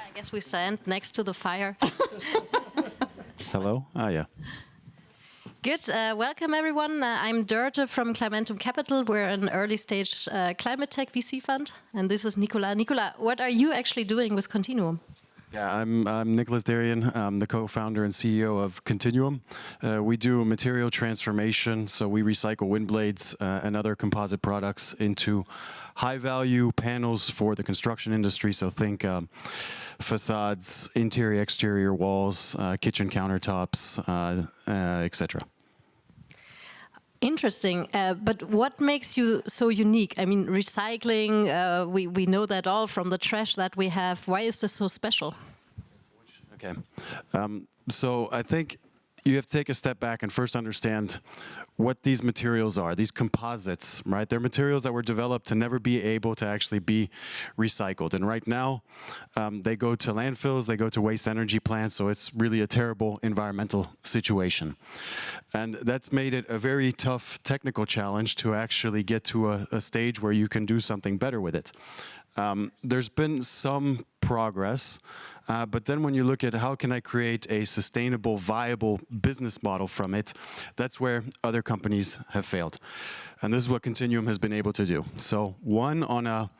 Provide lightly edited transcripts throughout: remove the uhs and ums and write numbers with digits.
I guess we stand next to the fire. Hello? Ah, yeah. Good. Welcome, everyone. I'm Dörte from Climentum Capital. We're an early-stage climate tech VC fund, and this is Nicolas. Nicolas, what are you actually doing with Continuum? Yeah, I'm Nicolas Derrien. I'm the co-founder and CEO of Continuum. We do material transformation, so we recycle wind blades and other composite products into high-value panels for the construction industry. So think facades, interior, exterior walls, kitchen countertops, etc. Interesting, but what makes you so unique? I mean, recycling, we know that all from the trash that we have. Why is this so special? Okay, so I think you have to take a step back and first understand what these materials are, these composites, right? They're materials that were developed to never be able to actually be recycled. And right now, they go to landfills, they go to waste energy plants, so it's really a terrible environmental situation. And that's made it a very tough technical challenge to actually get to a stage where you can do something better with it. There's been some progress, but then when you look at how can I create a sustainable, viable business model from it, that's where other companies have failed. And this is what Continuum has been able to do. So one, on a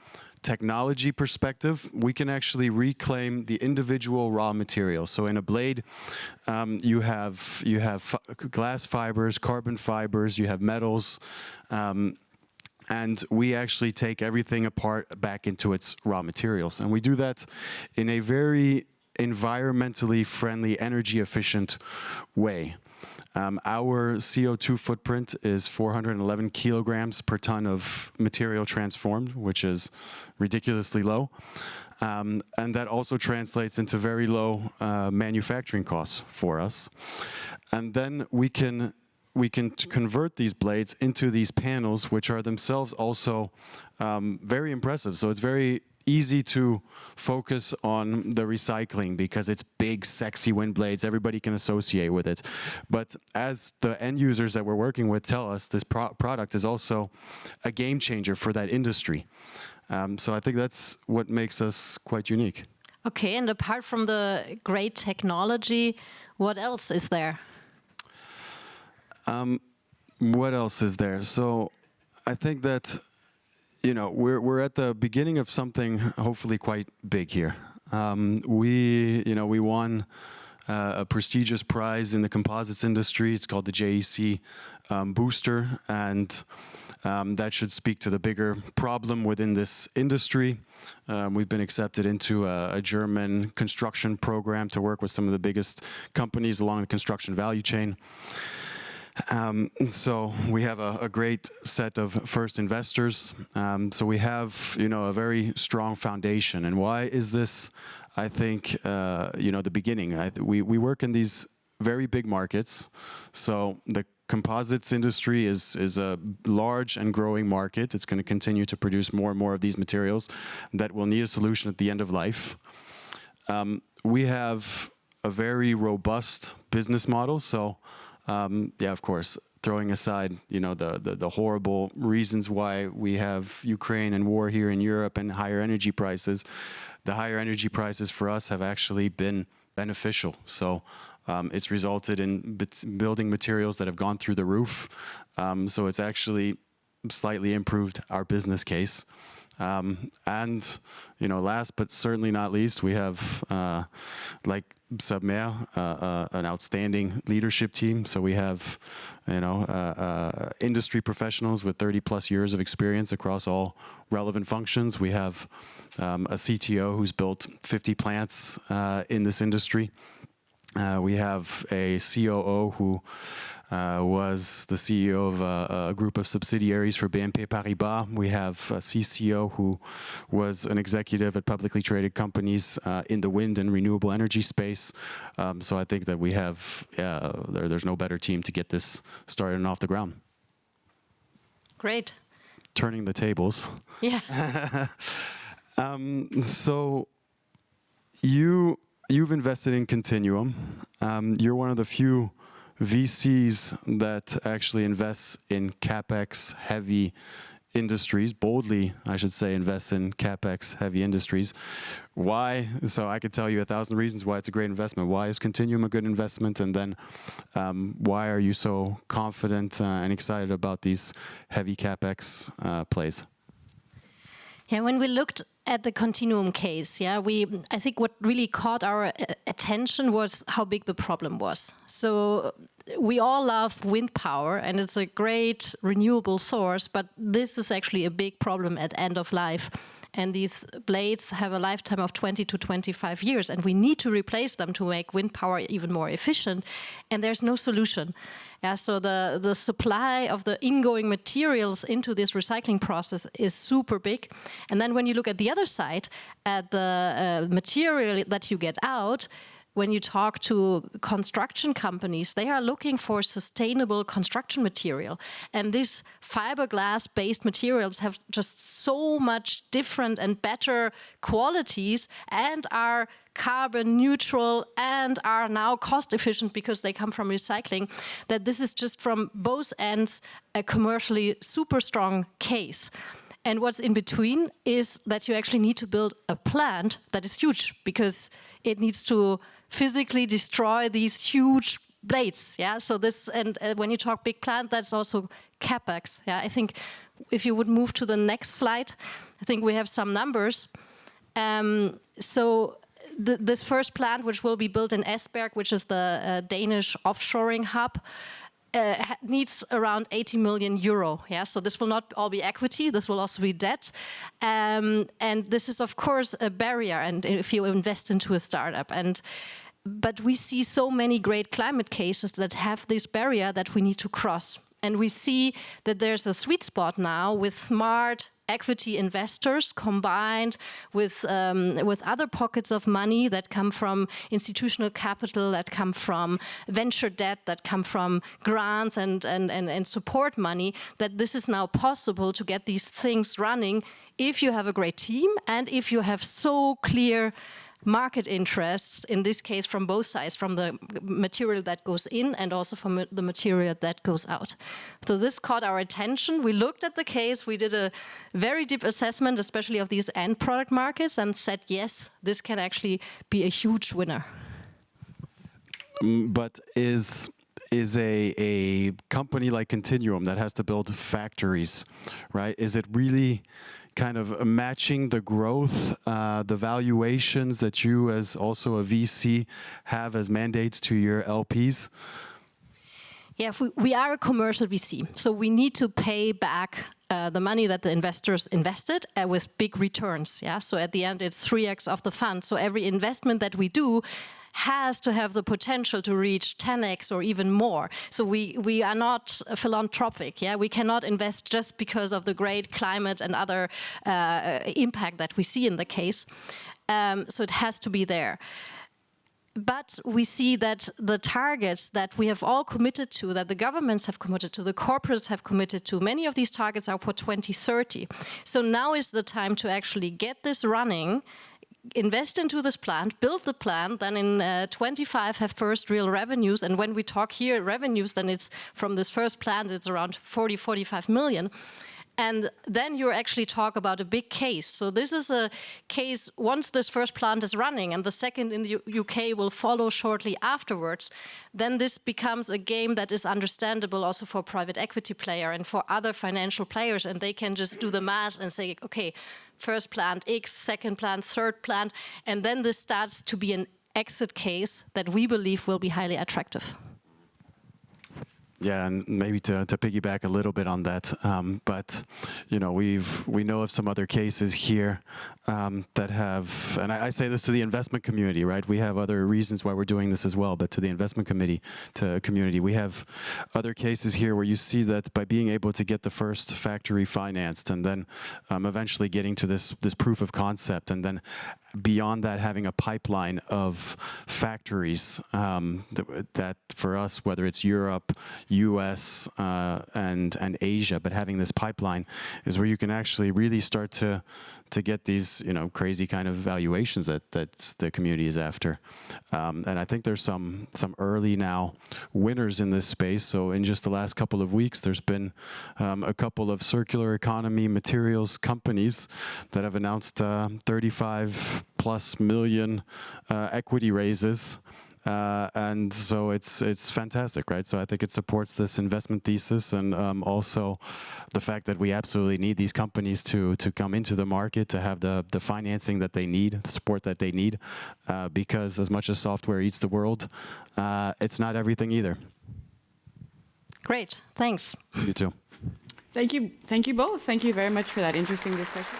technology perspective, we can actually reclaim the individual raw materials. So in a blade, you have glass fibers, carbon fibers, you have metals, and we actually take everything apart back into its raw materials. And we do that in a very environmentally friendly, energy efficient way. Our CO2 footprint is 411 kilograms per ton of material transformed, which is ridiculously low. And that also translates into very low manufacturing costs for us. And then we can convert these blades into these panels, which are themselves also very impressive. So it's very easy to focus on the recycling because it's big, sexy wind blades. Everybody can associate with it. But as the end users that we're working with tell us, this product is also a game changer for that industry. So I think that's what makes us quite unique. Okay, and apart from the great technology, what else is there? What else is there? So I think that, you know, we're at the beginning of something hopefully quite big here. We won a prestigious prize in the composites industry. It's called the JEC Booster, and that should speak to the bigger problem within this industry. We've been accepted into a German construction program to work with some of the biggest companies along the construction value chain. So we have a great set of first investors. So we have, you know, a very strong foundation. And why is this, I think, the beginning? We work in these very big markets. So the composites industry is a large and growing market. It's going to continue to produce more and more of these materials that will need a solution at the end of life. We have a very robust business model. So yeah, of course, throwing aside, you know, the horrible reasons why we have Ukraine and war here in Europe and higher energy prices, the higher energy prices for us have actually been beneficial. So it's resulted in building materials that have gone through the roof. So it's actually slightly improved our business case. And, you know, last but certainly not least, we have, like Submer, an outstanding leadership team. So we have, you know, industry professionals with 30 plus years of experience across all relevant functions. We have a CTO who's built 50 plants in this industry. We have a COO who was the CEO of a group of subsidiaries for BNP Paribas. We have a CCO who was an executive at publicly traded companies in the wind and renewable energy space. So I think that we have, there's no better team to get this started and off the ground. Great. Turning the tables. Yeah. So you've invested in Continuum. You're one of the few VCs that actually invests in CapEx heavy industries, boldly, I should say, invest in CapEx heavy industries. Why? So I could tell you 1,000 reasons why it's a great investment. Why is Continuum a good investment? And then why are you so confident and excited about these heavy CapEx plays? Yeah, when we looked at the Continuum case, I think what really caught our attention was how big the problem was. So we all love wind power, and it's a great renewable source, but this is actually a big problem at end of life. And these blades have a lifetime of 20 to 25 years, and we need to replace them to make wind power even more efficient, and there's no solution. So the supply of the ingoing materials into this recycling process is super big. And then when you look at the other side, at the material that you get out, when you talk to construction companies, they are looking for sustainable construction material. And these fiberglass-based materials have just so much different and better qualities and are carbon neutral and are now cost efficient because they come from recycling, that this is just from both ends a commercially super strong case. And what's in between is that you actually need to build a plant that is huge because it needs to physically destroy these huge blades. So this, and when you talk big plant, that's also CapEx. I think if you would move to the next slide, I think we have some numbers. So this first plant, which will be built in Esbjerg, which is the Danish offshoring hub, needs around 80 million euro. So this will not all be equity, this will also be debt. And this is, of course, a barrier, and if you invest into a startup. But we see so many great climate cases that have this barrier that we need to cross. And we see that there's a sweet spot now with smart equity investors combined with other pockets of money that come from institutional capital, that come from venture debt, that come from grants and support money, that this is now possible to get these things running if you have a great team and if you have so clear market interests, in this case from both sides, from the material that goes in and also from the material that goes out. So this caught our attention. We looked at the case, we did a very deep assessment, especially of these end product markets, and said, yes, this can actually be a huge winner. But is a company like Continuum that has to build factories, right? Is it really kind of matching the growth, the valuations that you as also a VC have as mandates to your LPs? Yeah, we are a commercial VC, so we need to pay back the money that the investors invested with big returns. So at the end, it's 3x of the fund. So every investment that we do has to have the potential to reach 10x or even more. So we are not philanthropic. We cannot invest just because of the great climate and other impact that we see in the case. So it has to be there. But we see that the targets that we have all committed to, that the governments have committed to, the corporates have committed to, many of these targets are for 2030. So now is the time to actually get this running, invest into this plant, build the plant, then in 25 have first real revenues. And when we talk here revenues, then it's from this first plant, it's around 40, 45 million. And then you actually talk about a big case. So this is a case, once this first plant is running and the second in the UK will follow shortly afterwards, then this becomes a game that is understandable also for private equity player and for other financial players. And they can just do the math and say, okay, first plant X, second plant, third plant. And then this starts to be an exit case that we believe will be highly attractive. Yeah, and maybe to piggyback a little bit on that, but you know, we know of some other cases here that have, and I say this to the investment community, right? We have other reasons why we're doing this as well, but to the investment community, we have other cases here where you see that by being able to get the first factory financed, and then eventually getting to this proof of concept, and then beyond that having a pipeline of factories that for us, whether it's Europe, US, and Asia, but having this pipeline is where you can actually really start to get these these, you know, crazy kind of valuations that the community is after. And I think there's some early now winners in this space. So in just the last couple of weeks, there's been a couple of circular economy materials companies that have announced 35+ million equity raises. And so it's fantastic, right? So I think it supports this investment thesis, and also the fact that we absolutely need these companies to come into the market, to have the financing that they need, the support that they need, because as much as software eats the world, it's not everything either. Great, thanks. You too. Thank you both. Thank you very much for that interesting discussion.